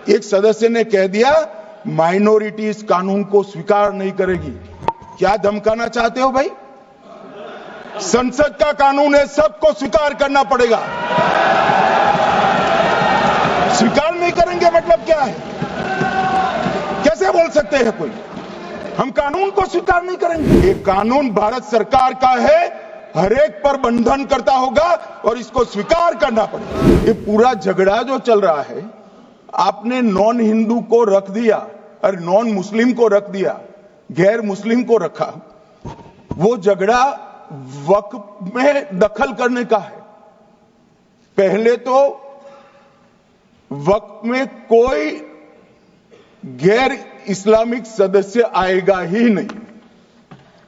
एक सदस्य ने कह दिया माइनॉरिटी इस कानून को स्वीकार नहीं करेगी। क्या धमकाना चाहते हो भाई? संसद का कानून है, सबको स्वीकार करना पड़ेगा। स्वीकार नहीं करेंगे मतलब क्या है? कैसे बोल सकते हैं कोई? हम कानून को स्वीकार नहीं करेंगे। ये कानून भारत सरकार का है, हर एक पर बंधन करता होगा और इसको स्वीकार करना पड़ेगा। ये पूरा झगड़ा जो चल रहा है, आपने नॉन हिंदू को रख दिया और नॉन मुस्लिम को रख दिया, गैर मुस्लिम को रखा। वो झगड़ा वक्फ में दखल करने का है। पहले तो वक्फ में कोई गैर इस्लामिक सदस्य आएगा ही नहीं,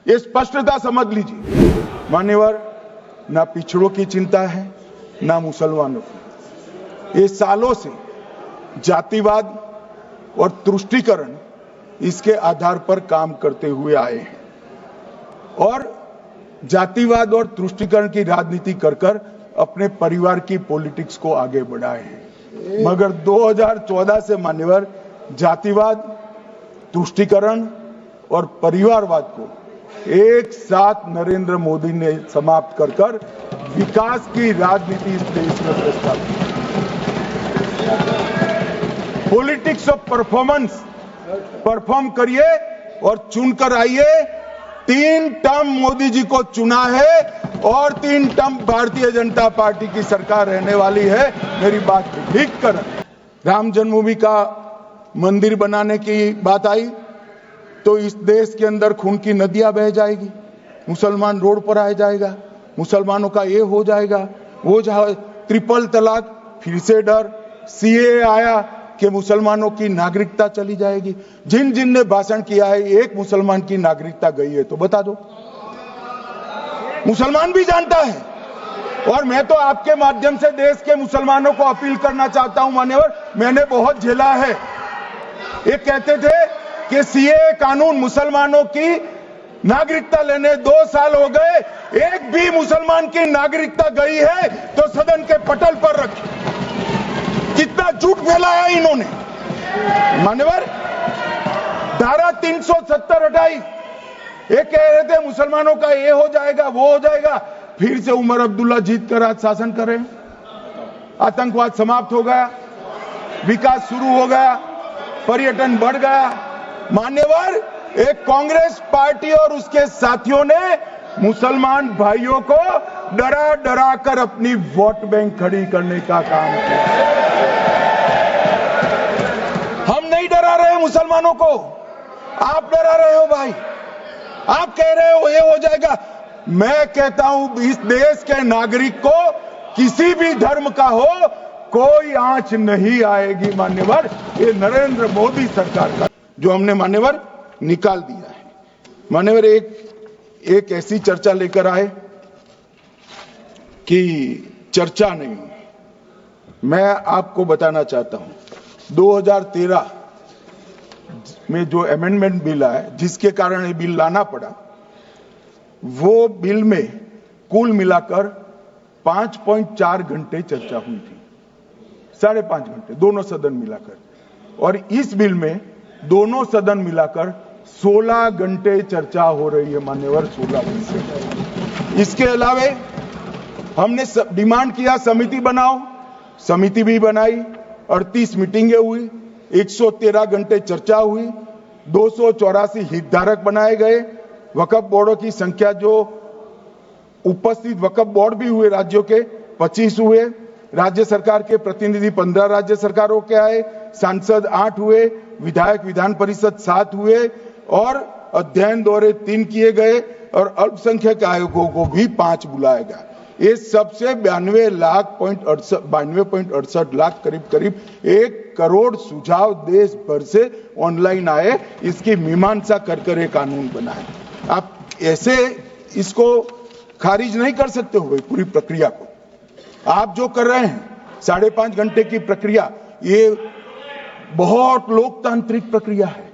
ये स्पष्टता समझ लीजिए। मान्यवर, ना पिछड़ों की चिंता है ना मुसलमानों की। ये सालों से जातिवाद और तुष्टीकरण इसके आधार पर काम करते हुए आए हैं और जातिवाद और तुष्टीकरण की राजनीति कर अपने परिवार की पॉलिटिक्स को आगे बढ़ाए हैं। मगर 2014 से मान्यवर जातिवाद, तुष्टीकरण और परिवारवाद को एक साथ नरेंद्र मोदी ने समाप्त कर विकास की राजनीति इस देश में प्रस्तावित की। पॉलिटिक्स ऑफ परफॉर्मेंस, परफॉर्म करिए और चुनकर आइए। 3 टर्म मोदी जी को चुना है और 3 टर्म भारतीय जनता पार्टी की सरकार रहने वाली है। मेरी बात ठीक कर। राम जन्मभूमि का मंदिर बनाने की बात आई तो इस देश के अंदर खून की नदियां बह जाएगी, मुसलमान रोड पर आ जाएगा, मुसलमानों का ये हो जाएगा, वो ट्रिपल तलाक, फिर से डर, सीए आया कि मुसलमानों की नागरिकता चली जाएगी। जिन जिन ने भाषण किया है, एक मुसलमान की नागरिकता गई है तो बता दो। मुसलमान भी जानता है। और मैं तो आपके माध्यम से देश के मुसलमानों को अपील करना चाहता हूं मान्यवर, मैंने बहुत झेला है। ये कहते थे कि सीए कानून मुसलमानों की नागरिकता लेने 2 साल हो गए, एक भी मुसलमान की नागरिकता गई है तो सदन के पटल पर रखी। कितना झूठ फैलाया इन्होंने। मान्यवर, धारा 370 हटाई। ये कह रहे थे मुसलमानों का ये हो जाएगा, वो हो जाएगा। फिर से उमर अब्दुल्ला जीत कर आज शासन कर रहे हैं। आतंकवाद समाप्त हो गया, विकास शुरू हो गया, पर्यटन बढ़ गया। मान्यवर, एक कांग्रेस पार्टी और उसके साथियों ने मुसलमान भाइयों को डरा डरा कर अपनी वोट बैंक खड़ी करने का काम किया। हम नहीं डरा रहे मुसलमानों को, आप डरा रहे हो भाई। आप कह रहे हो ये हो जाएगा। मैं कहता हूं इस देश के नागरिक को किसी भी धर्म का हो कोई आंच नहीं आएगी। मान्यवर, ये नरेंद्र मोदी सरकार का जो हमने मान्यवर निकाल दिया है। मान्यवर, एक ऐसी चर्चा लेकर आए कि चर्चा नहीं। मैं आपको बताना चाहता हूं 2013 में जो अमेंडमेंट बिल आया, जिसके कारण ये बिल लाना पड़ा, वो बिल में कुल मिलाकर 5.4 घंटे चर्चा हुई थी, 5.5 घंटे दोनों सदन मिलाकर। और इस बिल में दोनों सदन मिलाकर 16 घंटे चर्चा हो रही है मान्यवर, 16 घंटे। इसके अलावे हमने डिमांड किया समिति बनाओ, समिति भी बनाई, 38 मीटिंगें हुई, 113 घंटे चर्चा हुई, 284 हितधारक बनाए गए। वक्फ बोर्डों की संख्या जो उपस्थित वक्फ बोर्ड भी हुए राज्यों के 25 हुए, राज्य सरकार के प्रतिनिधि 15 राज्य सरकारों के आए, सांसद 8 हुए, विधायक विधान परिषद 7 हुए और अध्ययन दौरे 3 किए गए और अल्पसंख्यक आयोगों को भी 5 बुलाया गया। ये सबसे 92.68 लाख करीब 1 करोड़ सुझाव देश भर से ऑनलाइन आए। इसकी मीमांसा कर ये कानून बना है। आप ऐसे इसको खारिज नहीं कर सकते हो भाई। पूरी प्रक्रिया को आप जो कर रहे हैं 5.5 घंटे की प्रक्रिया, ये बहुत लोकतांत्रिक प्रक्रिया है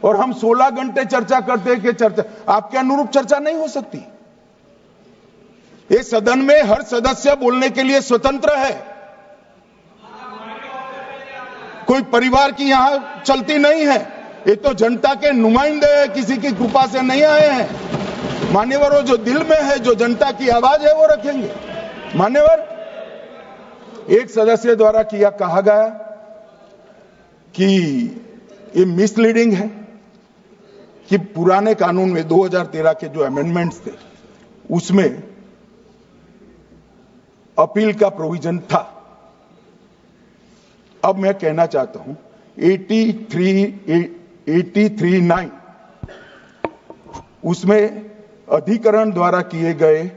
और हम 16 घंटे चर्चा करते हैं कि चर्चा आपके अनुरूप चर्चा नहीं हो सकती। ये सदन में हर सदस्य बोलने के लिए स्वतंत्र है। कोई परिवार की यहां चलती नहीं है, ये तो जनता के नुमाइंदे हैं, किसी की कृपा से नहीं आए हैं। मान्यवर, जो दिल में है, जो जनता की आवाज है, वो रखेंगे। मान्यवर, एक सदस्य द्वारा कहा गया कि ये मिसलीडिंग है कि पुराने कानून में 2013 के जो अमेंडमेंट्स थे उसमें अपील का प्रोविजन था। अब मैं कहना चाहता हूं 83(9) उसमें अधिकरण द्वारा किए गए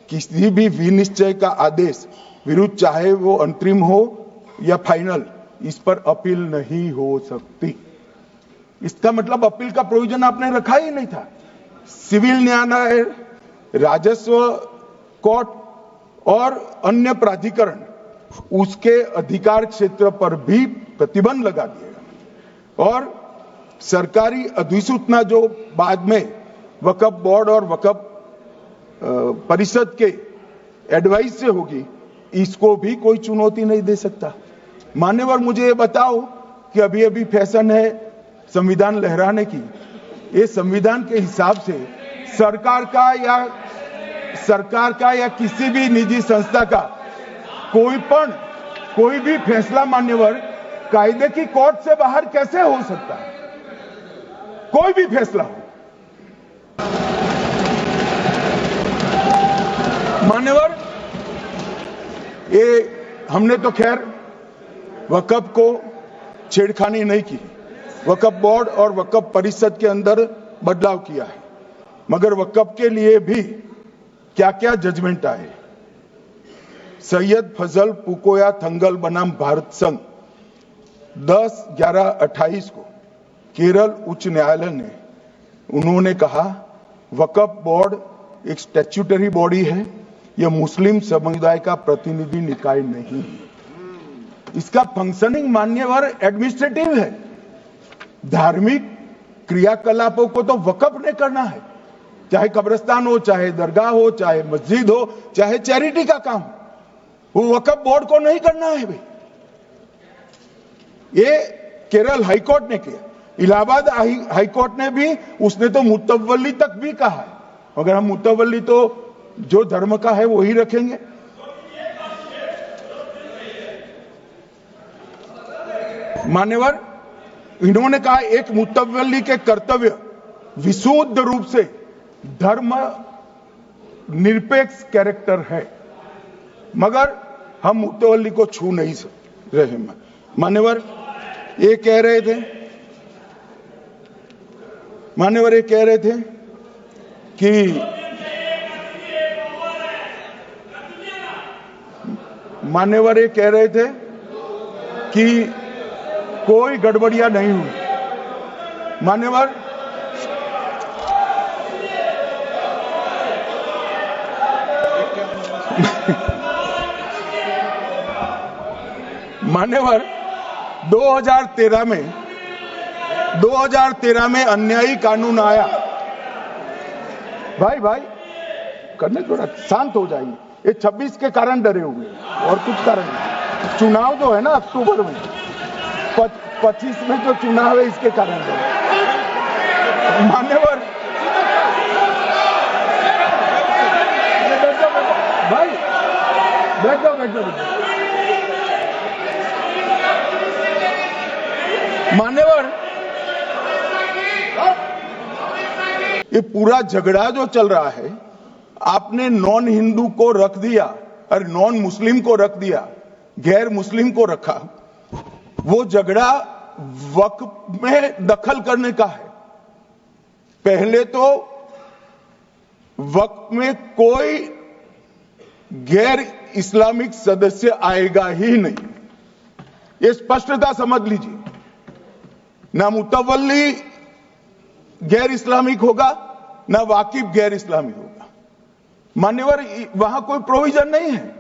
किसी भी विनिश्चय का आदेश विरुद्ध, चाहे वो अंतरिम हो या फाइनल, इस पर अपील नहीं हो सकती। इसका मतलब अपील का प्रोविजन आपने रखा ही नहीं था। सिविल न्यायालय, राजस्व कोर्ट और अन्य प्राधिकरण उसके अधिकार क्षेत्र पर भी प्रतिबंध लगा दिएगा। और सरकारी अधिसूचना जो बाद में वक्फ बोर्ड और वक्फ परिषद के एडवाइस से होगी, इसको भी कोई चुनौती नहीं दे सकता। मान्यवर, मुझे ये बताओ कि अभी अभी फैशन है संविधान लहराने की, ये संविधान के हिसाब से सरकार का या किसी भी निजी संस्था का कोई भी फैसला मान्यवर कायदे की कोर्ट से बाहर कैसे हो सकता है? कोई भी फैसला हो। मान्यवर, ये हमने तो खैर वक्फ को छेड़खानी नहीं की, वक्फ बोर्ड और वक्फ परिषद के अंदर बदलाव किया है, मगर वक्फ के लिए भी क्या क्या जजमेंट आए। सैयद फजल पुकोया थंगल बनाम भारत संघ 10/11/28 को केरल उच्च न्यायालय ने उन्होंने कहा वक्फ बोर्ड एक स्टैट्यूटरी बॉडी है, यह मुस्लिम समुदाय का प्रतिनिधि निकाय नहीं है। इसका फंक्शनिंग मान्यवर एडमिनिस्ट्रेटिव है। धार्मिक क्रियाकलापों को तो वक्फ ने करना है, चाहे कब्रिस्तान हो, चाहे दरगाह हो, चाहे मस्जिद हो, चाहे चैरिटी का काम, वो वक्फ बोर्ड को नहीं करना है भाई। ये केरल हाईकोर्ट ने किया, इलाहाबाद हाईकोर्ट ने भी, उसने तो मुतवल्ली तक भी कहा है। अगर हम मुतवल्ली तो जो धर्म का है वही रखेंगे। मान्यवर, इन्होंने कहा एक मुतवल्ली के कर्तव्य विशुद्ध रूप से धर्म निरपेक्ष कैरेक्टर है, मगर हम मुतवल्ली को छू नहीं रहे। मान्यवर, ये कह रहे थे कि मान्यवर ये कह रहे थे कि कोई गड़बड़ियां नहीं हुई। मान्यवर, मान्यवर 2013 में अन्यायी कानून आया। भाई करने, थोड़ा शांत हो जाइए। ये 26 के कारण डरे हुए और कुछ कारण नहीं। चुनाव जो है ना अक्टूबर में, 25 में जो चुनाव है इसके कारण डरे। मान्यवर, भाई बैठ जाओ। मान्यवर, ये पूरा झगड़ा जो चल रहा है, आपने नॉन हिंदू को रख दिया और नॉन मुस्लिम को रख दिया, गैर मुस्लिम को रखा। वो झगड़ा वक्फ में दखल करने का है। पहले तो वक्फ में कोई गैर इस्लामिक सदस्य आएगा ही नहीं, ये स्पष्टता समझ लीजिए। ना मुतवल्ली गैर इस्लामिक होगा, ना वाकिफ गैर इस्लामिक होगा। मान्यवर, वहां कोई प्रोविजन नहीं है।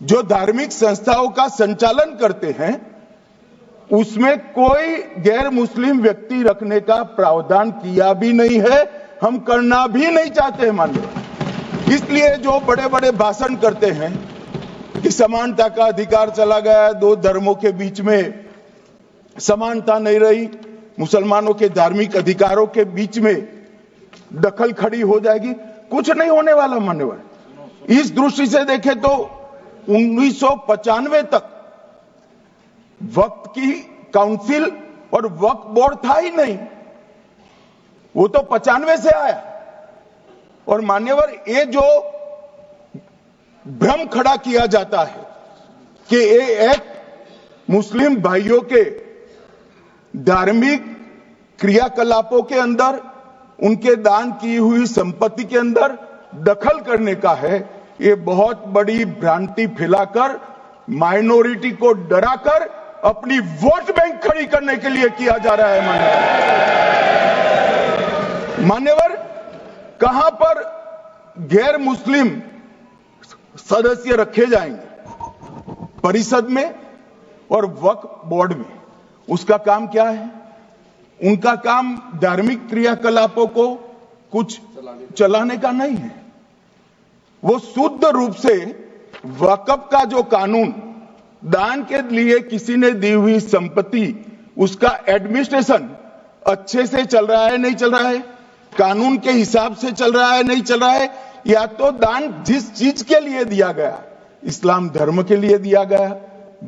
जो धार्मिक संस्थाओं का संचालन करते हैं उसमें कोई गैर मुस्लिम व्यक्ति रखने का प्रावधान किया भी नहीं है, हम करना भी नहीं चाहते हैं। मान्यवर, इसलिए जो बड़े बड़े भाषण करते हैं कि समानता का अधिकार चला गया दो धर्मों के बीच में, समानता नहीं रही, मुसलमानों के धार्मिक अधिकारों के बीच में दखल खड़ी हो जाएगी, कुछ नहीं होने वाला मान्यवर। इस दृष्टि से देखें तो 1995 तक वक्फ की काउंसिल और वक्फ बोर्ड था ही नहीं, वो तो 95 से आया। और मान्यवर, ये जो भ्रम खड़ा किया जाता है कि ये एक मुस्लिम भाइयों के धार्मिक क्रियाकलापों के अंदर, उनके दान की हुई संपत्ति के अंदर दखल करने का है, ये बहुत बड़ी भ्रांति फैलाकर माइनॉरिटी को डराकर अपनी वोट बैंक खड़ी करने के लिए किया जा रहा है। मान्यवर, कहां पर गैर मुस्लिम सदस्य रखे जाएंगे? परिषद में और वक्फ बोर्ड में। उसका काम क्या है? उनका काम धार्मिक क्रियाकलापों को कुछ चलाने का नहीं है। वो शुद्ध रूप से वक्फ का जो कानून, दान के लिए किसी ने दी हुई संपत्ति, उसका एडमिनिस्ट्रेशन अच्छे से चल रहा है, नहीं चल रहा है, कानून के हिसाब से चल रहा है, नहीं चल रहा है, या तो दान जिस चीज के लिए दिया गया, इस्लाम धर्म के लिए दिया गया,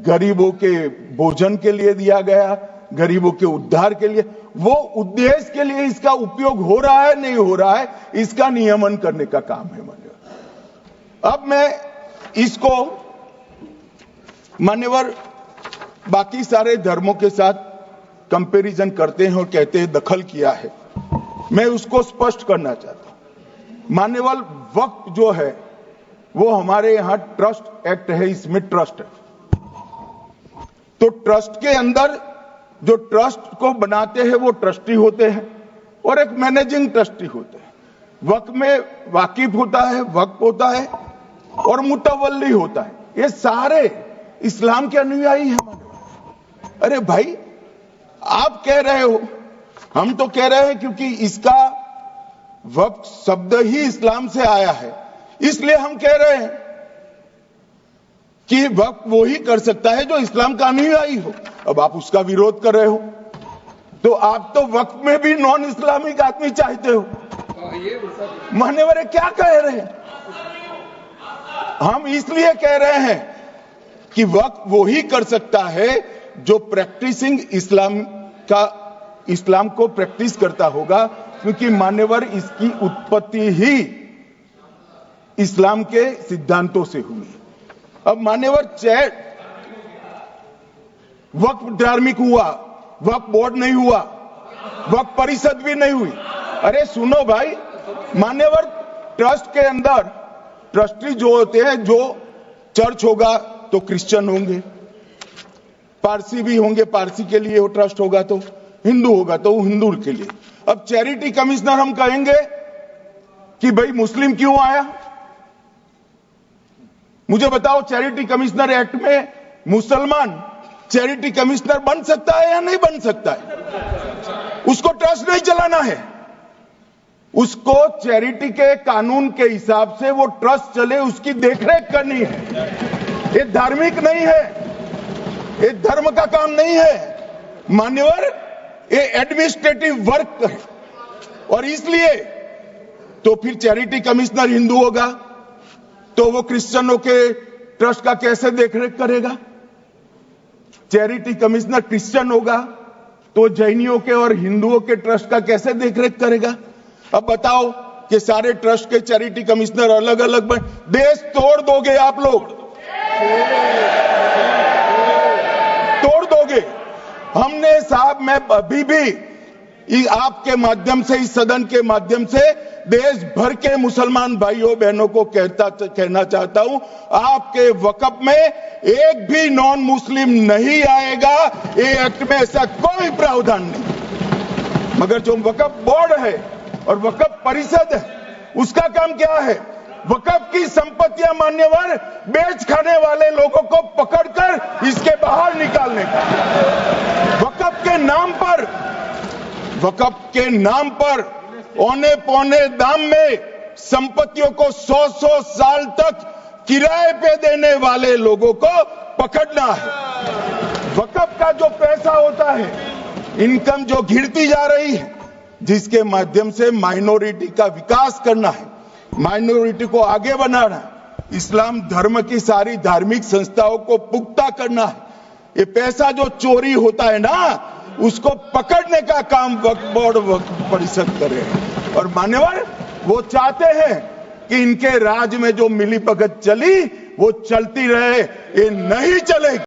गरीबों के भोजन के लिए दिया गया, गरीबों के उद्धार के लिए, वो उद्देश्य के लिए इसका उपयोग हो रहा है, नहीं हो रहा है, इसका नियमन करने का काम है मान्यवर। अब मैं इसको मान्यवर बाकी सारे धर्मों के साथ कंपैरिजन करते हैं और कहते हैं दखल किया है। मैं उसको स्पष्ट करना चाहता हूं। मान्यवर, वक्फ जो है वो हमारे यहां ट्रस्ट एक्ट है, इसमें ट्रस्ट है। तो ट्रस्ट के अंदर जो ट्रस्ट को बनाते हैं वो ट्रस्टी होते हैं और एक मैनेजिंग ट्रस्टी होते हैं। वक्फ में वाकिफ होता है, वक्फ होता है और मुतवल्ली होता है। ये सारे इस्लाम के अनुयायी हैं। अरे भाई, आप कह रहे हो, हम तो कह रहे हैं क्योंकि इसका वक्फ शब्द ही इस्लाम से आया है, इसलिए हम कह रहे हैं कि वक्फ वो ही कर सकता है जो इस्लाम का अनुयायी हो। अब आप उसका विरोध कर रहे हो, तो आप तो वक्फ में भी नॉन इस्लामिक आदमी चाहते हो। मान्यवर, क्या कह रहे हैं? हम इसलिए कह रहे हैं कि वक्फ वो ही कर सकता है जो प्रैक्टिसिंग इस्लाम को प्रैक्टिस करता होगा, क्योंकि मान्यवर इसकी उत्पत्ति ही इस्लाम के सिद्धांतों से हुई। अब मान्यवर, वक्फ धार्मिक हुआ, वक्फ बोर्ड नहीं हुआ, वक्फ परिषद भी नहीं हुई। अरे सुनो भाई, मान्यवर, ट्रस्ट के अंदर ट्रस्टी जो होते हैं, जो चर्च होगा तो क्रिश्चियन होंगे, पारसी भी होंगे, पारसी के लिए वो ट्रस्ट होगा, तो हिंदू होगा तो हिंदू के लिए। अब चैरिटी कमिश्नर हम कहेंगे कि भाई मुस्लिम क्यों आया? मुझे बताओ, चैरिटी कमिश्नर एक्ट में मुसलमान चैरिटी कमिश्नर बन सकता है या नहीं बन सकता है? उसको ट्रस्ट नहीं चलाना है, उसको चैरिटी के कानून के हिसाब से वो ट्रस्ट चले, उसकी देखरेख करनी है। ये धार्मिक नहीं है, ये धर्म का काम नहीं है मान्यवर, ये एडमिनिस्ट्रेटिव वर्क है। और इसलिए तो फिर चैरिटी कमिश्नर हिंदू होगा तो वो क्रिश्चियनों के ट्रस्ट का कैसे देखरेख करेगा? चैरिटी कमिश्नर क्रिश्चियन होगा तो जैनियों के और हिंदुओं के ट्रस्ट का कैसे देखरेख करेगा? अब बताओ कि सारे ट्रस्ट के चैरिटी कमिश्नर अलग अलग बन, देश तोड़ दोगे आप लोग, तोड़ दोगे। हमने साहब, मैं अभी भी आपके माध्यम से, इस सदन के माध्यम से देश भर के मुसलमान भाइयों बहनों को कहना चाहता हूं, आपके वक्फ में एक भी नॉन मुस्लिम नहीं आएगा। ये एक्ट में ऐसा कोई प्रावधान नहीं। मगर जो वक्फ बोर्ड है और वक्फ परिषद है, उसका काम क्या है? वक्फ की संपत्तियां मान्यवर बेच खाने वाले लोगों को पकड़कर इसके बाहर निकालने का। वक्फ के नाम पर औने पौने दाम में संपत्तियों को 100 साल तक किराए पे देने वाले लोगों को पकड़ना है। वक़्फ़ का जो पैसा होता है, इनकम जो गिरती जा रही है, जिसके माध्यम से माइनॉरिटी का विकास करना है, माइनॉरिटी को आगे बढ़ाना है, इस्लाम धर्म की सारी धार्मिक संस्थाओं को पुख्ता करना है। ये पैसा जो चोरी होता है ना, उसको पकड़ने का काम वक्फ बोर्ड वक्फ परिषद करे। और मान्यवर, वो चाहते हैं कि इनके राज में जो मिलीभगत चली वो चलती रहे, ये नहीं चलेगी।